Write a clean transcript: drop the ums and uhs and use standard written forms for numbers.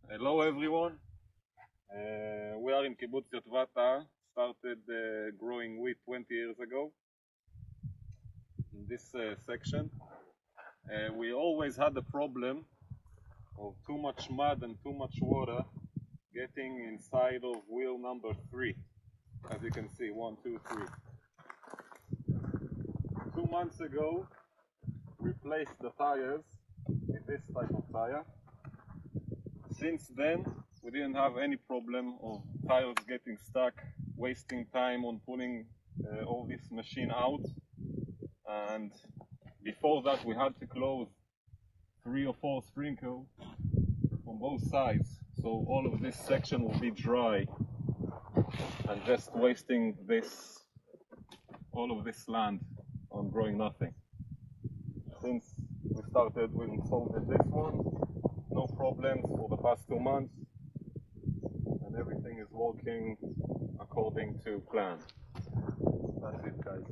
Hello everyone, we are in Kibbutz Yotvata, started growing wheat 20 years ago. In this section, we always had the problem of too much mud and too much water getting inside of wheel number 3. As you can see, 1, 2, 3. 2 months ago, replaced the tires with this type of tire. Since then, we didn't have any problem of tires getting stuck, wasting time on pulling all this machine out. And before that, we had to close 3 or 4 sprinkles on both sides, so all of this section will be dry and just wasting all of this land on growing nothing. Since we started, we installed this one. No problems for the past 2 months, and everything is working according to plan. That's it, guys.